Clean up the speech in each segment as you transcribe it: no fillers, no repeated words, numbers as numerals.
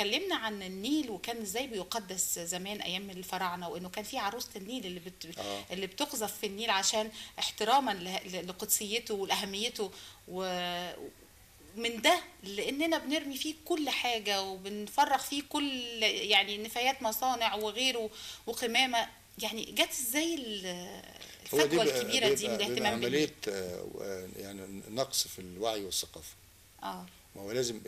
اتكلمنا عن النيل وكان ازاي بيقدس زمان ايام الفراعنه، وانه كان في عروسه النيل اللي بتقذف في النيل عشان احتراما لقدسيته ولاهميته. ومن ده لاننا بنرمي فيه كل حاجه وبنفرغ فيه كل يعني نفايات مصانع وغيره وقمامه، يعني جت ازاي هو دي الفجوه الكبيره دي من بيبقى الاهتمام بالنيل؟ عملية يعني نقص في الوعي والثقافة. اه. ما هو لازم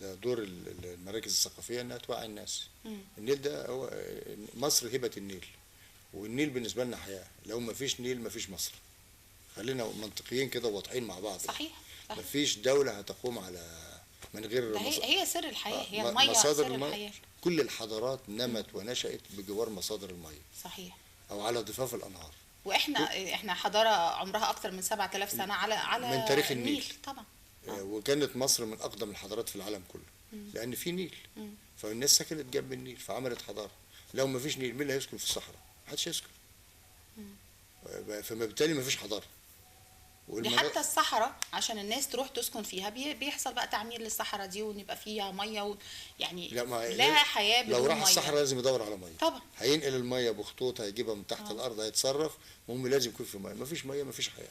ده دور المراكز الثقافية انها توعي الناس. مم. النيل ده هو مصر هبة النيل، والنيل بالنسبة لنا حياة. لو ما فيش نيل ما فيش مصر. خلينا منطقيين كده وواضحين مع بعض. صحيح ما صحيح. فيش دولة هتقوم على من غير ده هي سر الحياه، هي الميه مصادر سر المياه. الحياه. كل الحضارات نمت ونشأت بجوار مصادر المياه صحيح. او على ضفاف الانهار. واحنا حضاره عمرها اكتر من 7000 سنه على من تاريخ النيل. النيل طبعا. وكانت مصر من اقدم الحضارات في العالم كله، لان في نيل. فالناس سكنت جنب النيل فعملت حضاره. لو ما فيش نيل مين اللي هيسكن في الصحراء؟ محدش يسكن. فبالتالي ما فيش حضاره. دي حتى الصحراء عشان الناس تروح تسكن فيها بيحصل بقى تعمير للصحراء دي ونبقى فيها ميه يعني لا حياه بدون لو راح ميه. الصحراء لازم يدور على ميه طبعا. هينقل الميه بخطوط، هيجيبها من تحت الارض، هيتصرف. المهم لازم يكون في ميه. ما فيش ميه ما فيش حياه.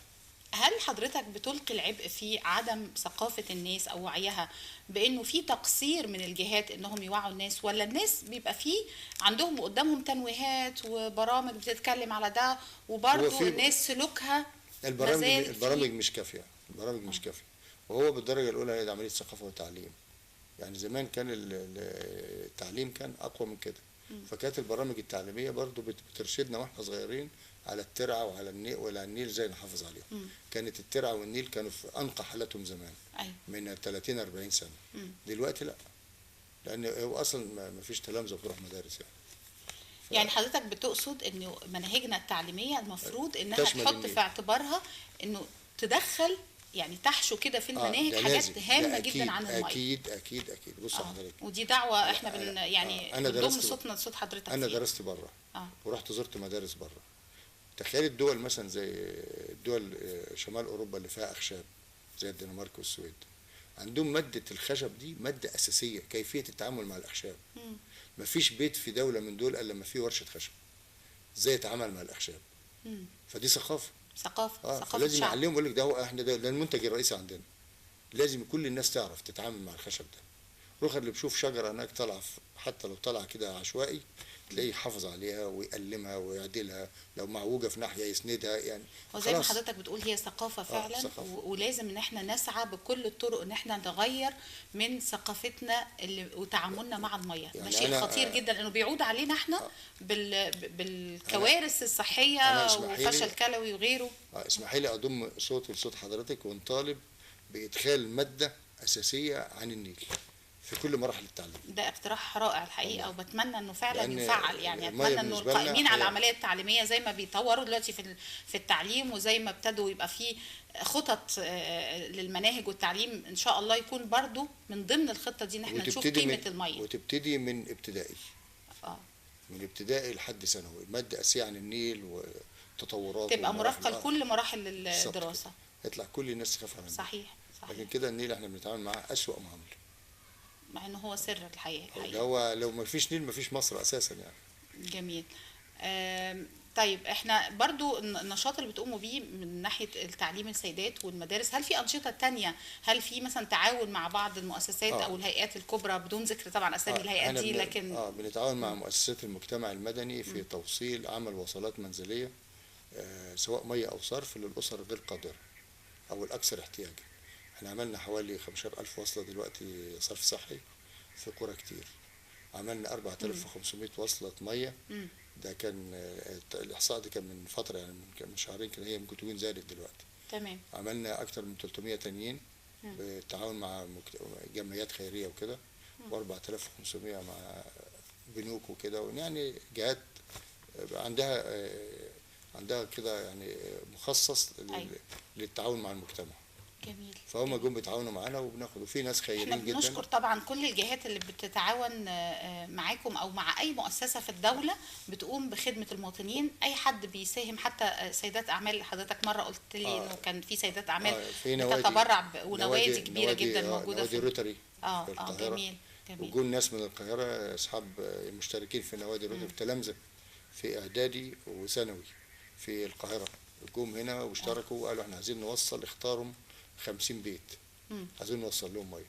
هل حضرتك بتلقي العبء في عدم ثقافة الناس أو وعيها بأنه في تقصير من الجهات أنهم يوعوا الناس، ولا الناس بيبقى في عندهم قدامهم تنويهات وبرامج بتتكلم على ده وبرضه الناس سلوكها البرامج مش كافية. البرامج مش كافية، وهو بالدرجة الأولى هي عملية ثقافة وتعليم. يعني زمان كان التعليم كان أقوى من كده، فكانت البرامج التعليمية برضه بترشدنا واحنا صغيرين على الترعة وعلى النيل وعلى النيل ازاي نحافظ عليهم. كانت الترعة والنيل كانوا في أنقى حالتهم زمان. أيوة. من 30 40 سنة. دلوقتي لا، لأن هو أصلا ما فيش تلامذة بتروح مدارس يعني. يعني حضرتك بتقصد انه مناهجنا التعليميه المفروض انها تحط في اعتبارها انه تدخل يعني تحشو كده في المناهج حاجات هامه جدا عن الميه. اكيد اكيد اكيد. بص حضرتك، ودي دعوه احنا يعني بنضم صوتنا لصوت حضرتك. انا درست بره. ورحت زرت مدارس بره. تخيل الدول مثلا زي الدول شمال اوروبا اللي فيها اخشاب زي الدنمارك والسويد، عندهم ماده الخشب دي ماده اساسيه كيفيه التعامل مع الاخشاب. مفيش بيت في دوله من دول الا لما فيه ورشه خشب ازاي يتعامل مع الاخشاب. فدي ثقافه. ثقافه لازم نعلمهم. يقول لك ده هو احنا ده المنتج الرئيسي عندنا. لازم كل الناس تعرف تتعامل مع الخشب ده. روح اللي بيشوف شجره هناك طالعه حتى لو طالعه كده عشوائي تلاقيه يحافظ عليها ويقلمها ويعدلها، لو معوجه في ناحيه يسندها يعني. وزي ما حضرتك بتقول هي ثقافه فعلا. ثقافة. ولازم ان احنا نسعى بكل الطرق ان احنا نغير من ثقافتنا وتعاملنا مع الميه. يعني ده شيء خطير جدا لانه بيعود علينا احنا بالكوارث الصحيه وفشل كلوي وغيره. اسمحي لي اضم صوتي لصوت حضرتك ونطالب بادخال ماده اساسيه عن النيل في كل مراحل التعليم. ده اقتراح رائع الحقيقه، وبتمنى انه فعلا يفعل. يعني اتمنى انه القائمين على العمليه التعليميه زي ما بيطوروا دلوقتي في التعليم وزي ما ابتدوا يبقى في خطط للمناهج والتعليم، ان شاء الله يكون برضو من ضمن الخطه دي ان احنا نشوف قيمه الميه. وتبتدي من ابتدائي. من ابتدائي لحد ثانوي ماده اساسيه عن النيل وتطوراته، تبقى مرافقه لكل مراحل الدراسه. يطلع كل الناس تخاف عنها. صحيح. لكن كده النيل احنا بنتعامل معاه اسوأ معامله، مع انه هو سر الحقيقه. هو لو ما فيش نيل ما فيش مصر اساسا يعني. جميل. طيب احنا برضو النشاط اللي بتقوموا بيه من ناحيه التعليم السيدات والمدارس، هل في انشطه تانية؟ هل في مثلا تعاون مع بعض المؤسسات او الهيئات الكبرى بدون ذكر طبعا اسامي الهيئات دي؟ لكن بنتعاون مع مؤسسات المجتمع المدني في توصيل عمل وصلات منزليه سواء ميه او صرف للاسر غير قادره او الاكثر احتياجا. احنا عملنا حوالي 15,000 وصله دلوقتي صرف صحي في قرى كتير. عملنا 4500 وصله ميه. ده كان الاحصاء ده كان من فتره يعني من شهرين كده، هي ممكن تكون زادت دلوقتي. تمام. عملنا اكتر من 300 تانيين بالتعاون مع جمعيات خيريه وكده، و4500 مع بنوك وكده، يعني جهات عندها كده يعني مخصص للتعاون مع المجتمع. جميل. فهم جم بيتعاونوا معانا وبناخد، وفي ناس خيرين جدا. احنا بنشكر طبعا كل الجهات اللي بتتعاون معاكم او مع اي مؤسسه في الدوله بتقوم بخدمه المواطنين. اي حد بيساهم، حتى سيدات اعمال. حضرتك مره قلت لي انه كان في سيدات اعمال في نوادي بتتبرع ونوادي كبيره جدا موجوده نوادي روتري جميل. جميل. وجون ناس من القاهرة أصحاب مشتركين في نوادي الرياضة، تلامذة في إعدادي وثانوي في القاهرة، جم هنا واشتركوا وقالوا احنا عايزين نوصل، اختاروا 50 بيت عايزين نوصل لهم ميه،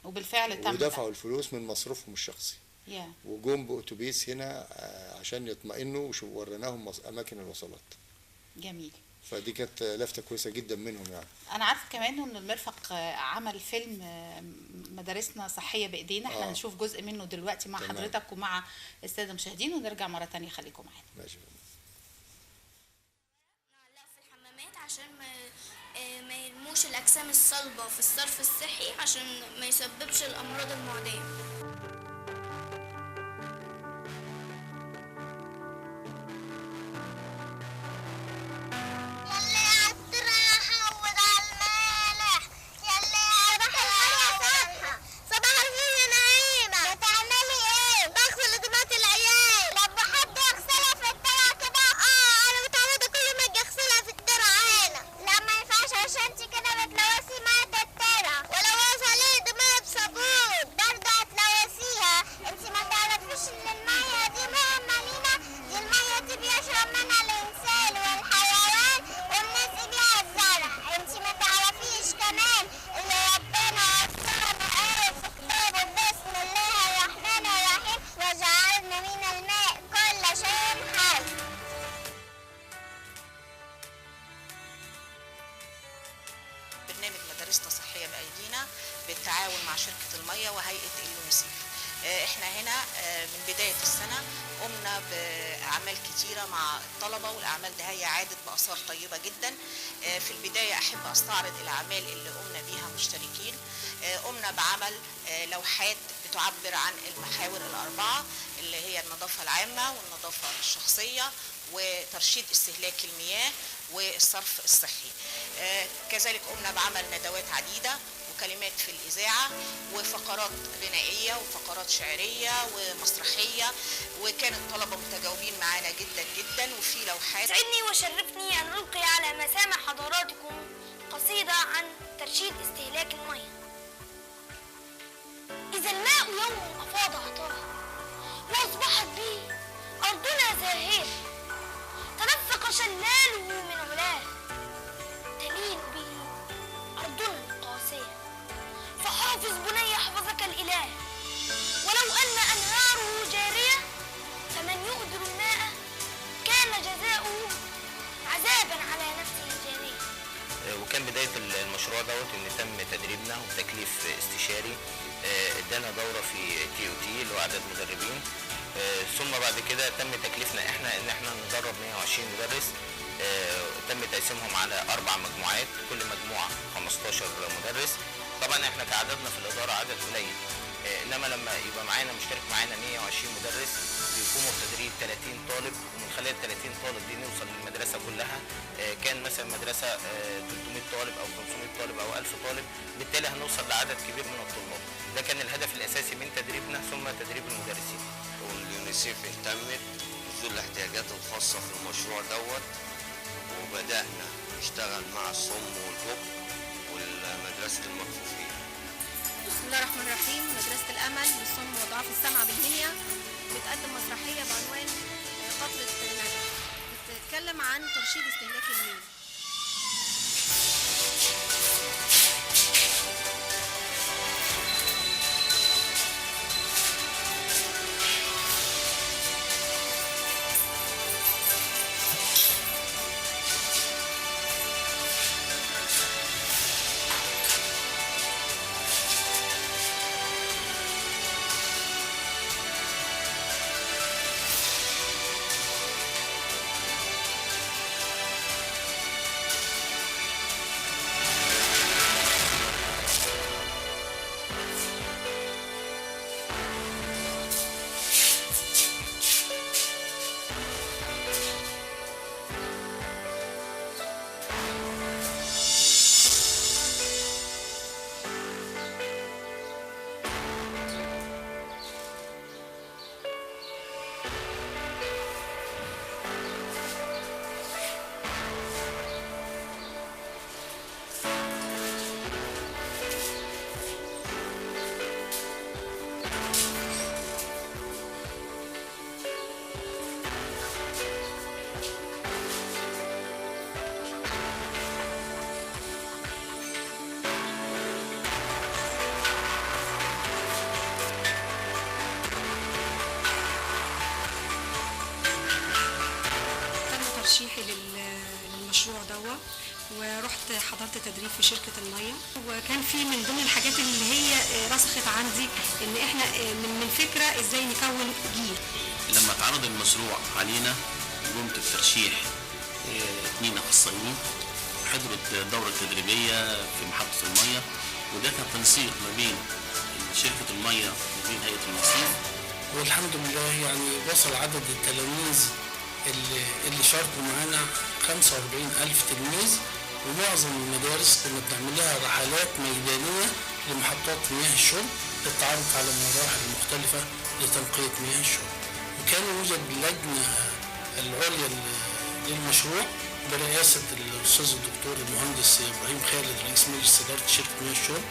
وبالفعل تم ودفعوا الفلوس من مصروفهم الشخصي. yeah. وجم بأتوبيس هنا عشان يطمئنوا، ووريناهم أماكن الوصلات. جميل. فدي كانت لفتة كويسة جدا منهم يعني. أنا عارفة كمان إن المرفق عمل فيلم مدارسنا صحية بإيدينا، احنا هنشوف جزء منه دلوقتي مع تمام. حضرتك ومع السادة المشاهدين، ونرجع مرة تانية. خليكم معانا. ماشي. نعلق في الحمامات عشان ما يرموش الأجسام الصلبة في الصرف الصحي عشان ما يسببش الأمراض المعدية. برنامج مدارسنا صحية بأيدينا بالتعاون مع شركة المية وهيئة اليونيسيف. احنا هنا من بداية السنة قمنا بأعمال كتيرة مع الطلبة، والأعمال ده هي عادت بآثار طيبة جدا. في البداية أحب أستعرض الأعمال اللي قمنا بيها مشتركين. قمنا بعمل لوحات بتعبر عن المحاور الأربعة اللي هي النظافة العامة والنظافة الشخصية وترشيد استهلاك المياه والصرف الصحي. كذلك قمنا بعمل ندوات عديدة وكلمات في الإذاعة وفقرات غنائية وفقرات شعرية ومسرحية، وكان الطلبة متجاوبين معانا جدا جدا. وفي لوحات. يسعدني وشرفني أن ألقي على مسامع حضراتكم قصيدة عن ترشيد استهلاك المياه. إذا الماء يوم أفاض عطاء وأصبحت به أرضنا زاهية، تنفق شلاله من علاه تلين به أرضنا القاسية، فحافظ بني يحفظك الإله. ولو أن أنهاره جارية فمن يؤذر الماء كان جزاؤه عذابا على نفسه الجارية. وكان بداية المشروع دوت ان تم تدريبنا وبتكليف استشاري، ادانا دورة في TOT اللي هو عدد مدربين، ثم بعد كده تم تكليفنا احنا ان احنا ندرب 120 مدرس. تم تقسيمهم على 4 مجموعات، كل مجموعة 15 مدرس. طبعا احنا كعددنا في الإدارة عدد قليل، انما لما يبقى مشترك معانا 120 مدرس بيقوموا بتدريب 30 طالب، ومن خلال 30 طالب دي نوصل للمدرسة كلها. كان مثلا مدرسة 300 طالب او 500 طالب او 1000 طالب، بالتالي هنوصل لعدد كبير من الطلاب. ده كان الهدف الاساسي من تدريبنا ثم تدريب المدرسين. واليونيسيف اهتمت بذوي الاحتياجات الخاصة في المشروع دوت، وبدأنا نشتغل مع الصم والبكم والمدرسة المكفوفين. بسم الله الرحمن الرحيم. مدرسة الأمل للصم وضعاف السمع بالمنيا بتقدم مسرحية بعنوان قطرة ندى، بتتكلم عن ترشيد استهلاك المياه. ورحت حضرت تدريب في شركة المية، وكان في من ضمن الحاجات اللي هي رسخت عندي ان احنا من فكرة ازاي نكون جيل. لما اتعرض المشروع علينا قمت بترشيح 2 اخصائيين حضرت دورة تدريبية في محطة المية، وده كان تنسيق ما بين شركة المية وبين هيئة المصيف. والحمد لله يعني وصل عدد التلاميذ اللي شاركوا معانا 45,000 تلميذ، ومعظم المدارس كنا بنعمل لها رحلات ميدانية لمحطات مياه الشرب للتعرف على المراحل المختلفة لتنقية مياه الشرب. وكان يوجد اللجنة العليا للمشروع برئاسة الأستاذ الدكتور المهندس إبراهيم خالد رئيس مجلس إدارة شركة مياه الشرب،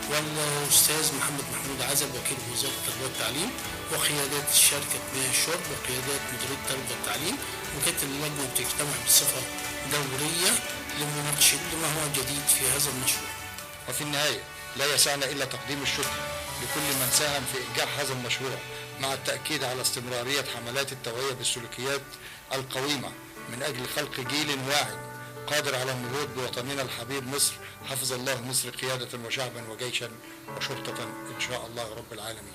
والأستاذ محمد محمود عزب وكيل وزارة التربية والتعليم، وقيادات شركة مياه الشرب وقيادات مديرية التربية والتعليم. وكانت اللجنة بتجتمع بصفة دورية لمناقشة ما هو جديد في هذا المشروع. وفي النهاية لا يسعنا إلا تقديم الشكر لكل من ساهم في إنجاح هذا المشروع، مع التأكيد على استمرارية حملات التوعية بالسلوكيات القويمة من أجل خلق جيل واعي قادر على النهوض بوطننا الحبيب مصر. حفظ الله مصر قيادة وشعبا وجيشا وشرطة إن شاء الله رب العالمين.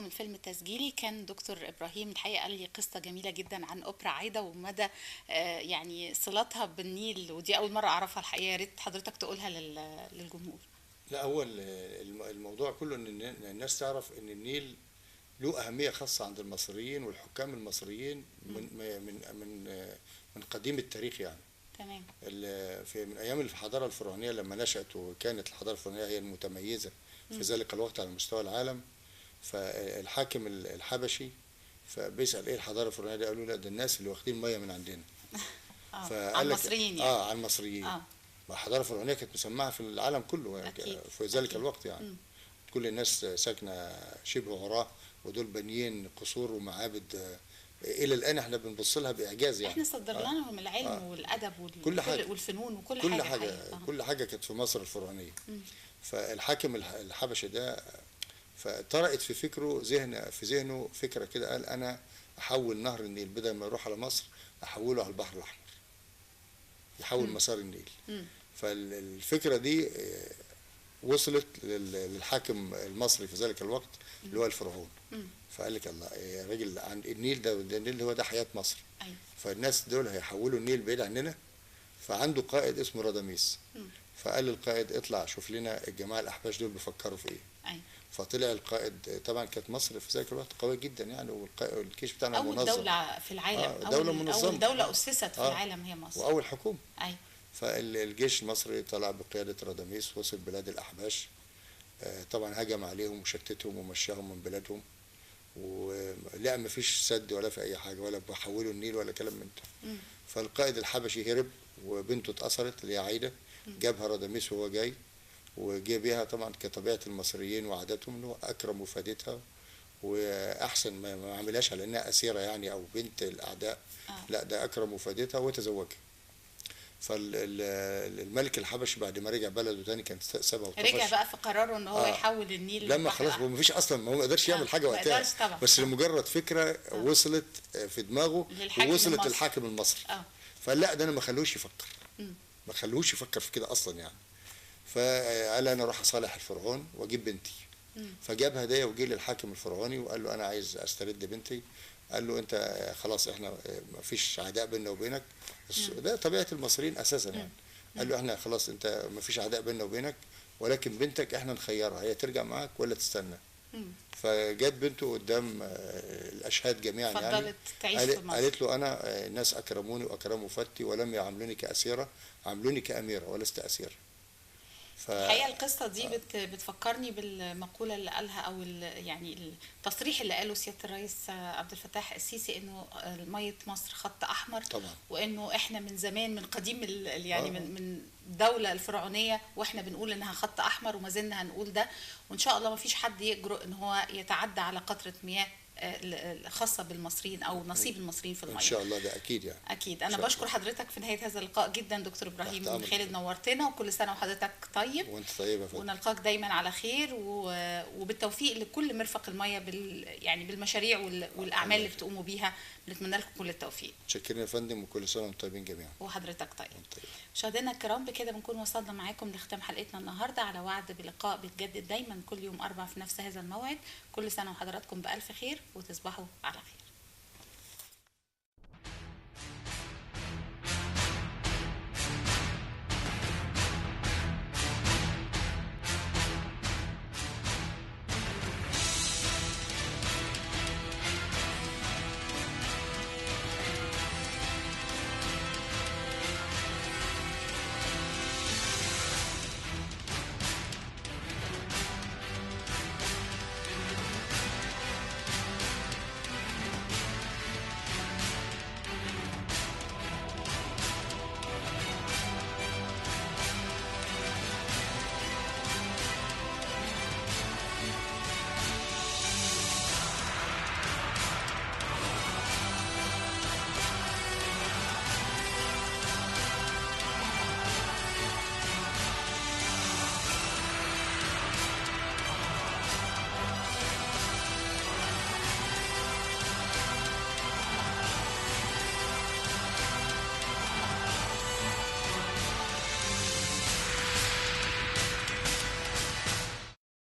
الفيلم التسجيلي كان دكتور إبراهيم الحقيقة قال لي قصة جميلة جدا عن أوبرا عايدة ومدى يعني صلتها بالنيل، ودي أول مرة أعرفها الحقيقة. يا ريت حضرتك تقولها للجمهور. لا، هو الموضوع كله إن الناس تعرف إن النيل له أهمية خاصة عند المصريين والحكام المصريين من قديم التاريخ يعني. تمام. من أيام الحضارة الفرعونية لما نشأت، وكانت الحضارة الفرعونية هي المتميزة في ذلك الوقت على مستوى العالم. فالحاكم الحبشي فبيسأل ايه الحضاره الفرعونيه دي؟ قالوا لا، ده الناس اللي واخدين ميه من عندنا. على المصريين يعني. على المصريين. الحضاره الفرعونيه كانت مسمعه في العالم كله يعني في ذلك الوقت يعني. كل الناس ساكنه شبه عراة، ودول بانيين قصور ومعابد الى الان احنا بنبص لها باعجاز يعني. احنا صدر لهم العلم والادب والفنون وكل حاجه. كل حاجه كانت في مصر الفرعونيه. فالحاكم الحبشي ده فطرقت في ذهنه فكره كده، قال انا احول نهر النيل بدل ما يروح على مصر احوله على البحر الاحمر، يحول مسار النيل. فالفكره دي وصلت للحاكم المصري في ذلك الوقت اللي هو الفرعون. فقال لك الله، يا راجل عن النيل ده النيل هو ده حياه مصر. فالناس دول هيحولوا النيل بعيد عننا. فعنده قائد اسمه راداميس. فقال للقائد اطلع شوف لنا الجماعه الاحباش دول بيفكروا في ايه. فطلع القائد، طبعا كانت مصر في ذلك الوقت قويه جدا يعني، والجيش بتاعنا منظم. اول دوله في العالم. دوله منظمه. اول دوله اسست في العالم هي مصر. واول حكومه. فالجيش المصري طلع بقياده راداميس، وصل بلاد الاحباش. طبعا هجم عليهم وشتتهم ومشاهم من بلادهم، ولا ما فيش سد ولا في اي حاجه، ولا بحولوا النيل ولا كلام من ده. فالقائد الحبشي هرب، وبنته اتأثرت اللي هي عايده. جابها راداميس وهو جاي، وجه بيها طبعا كطبيعه المصريين وعاداتهم انه اكرم وفادتها، واحسن ما عملهاش على انها اسيره يعني او بنت الاعداء. لا، ده اكرم وفادتها وتزوجها. فالملك الحبشي بعد ما رجع بلده تاني كان سابها وطفش. رجع بقى في قراره ان هو يحول النيل لما خلاص هو مفيش اصلا، ما هو ما قدرش يعمل حاجه وقتها، بس لمجرد فكره وصلت في دماغه ووصلت للحاكم المصري. فقال لا، ده انا ما خلوش يفكر، ما خلوش يفكر في كده اصلا يعني. فقال انا اروح اصالح الفرعون واجيب بنتي. فجاب هدايا وجه للحاكم الفرعوني وقال له انا عايز استرد بنتي. قال له انت خلاص احنا ما فيش عداء بيننا وبينك، ده طبيعه المصريين اساسا يعني. قال له احنا خلاص انت ما فيش عداء بيننا وبينك، ولكن بنتك احنا نخيرها، هي ترجع معاك ولا تستنى. فجت بنته قدام الاشهاد جميعا يعني، قالت له انا الناس اكرموني واكرموا فتي ولم يعاملوني كاسيره، عاملوني كاميره ولست اسيره. الحقيقه القصه دي بتفكرني بالمقوله اللي قالها او يعني التصريح اللي قاله سياده الرئيس عبد الفتاح السيسي، انه ميه مصر خط احمر طبعا، وانه احنا من زمان من قديم يعني من الدوله الفرعونيه واحنا بنقول انها خط احمر، وما زلنا هنقول ده، وان شاء الله ما فيش حد يجرؤ ان هو يتعدى على قطره مياه خاصه بالمصريين او نصيب المصريين في الميه. ان شاء الله ده اكيد يعني. اكيد. انا بشكر حضرتك في نهايه هذا اللقاء جدا دكتور ابراهيم خالد، نورتنا، وكل سنه وحضرتك طيب. وانت طيبه يا فندم. ونلقاك دايما على خير وبالتوفيق لكل مرفق الميه يعني بالمشاريع والاعمال اللي بتقوموا بيها. بنتمنى لكم كل التوفيق. متشكرين يا فندم، وكل سنه وانتم طيبين جميعا. وحضرتك طيب. مشاهدينا الكرام، بكده بنكون وصلنا معاكم لختام حلقتنا النهارده، على وعد بلقاء بيتجدد دايما كل يوم 4 في نفس هذا الموعد. كل سنه وحضراتكم بألف خير، وتصبحوا على خير.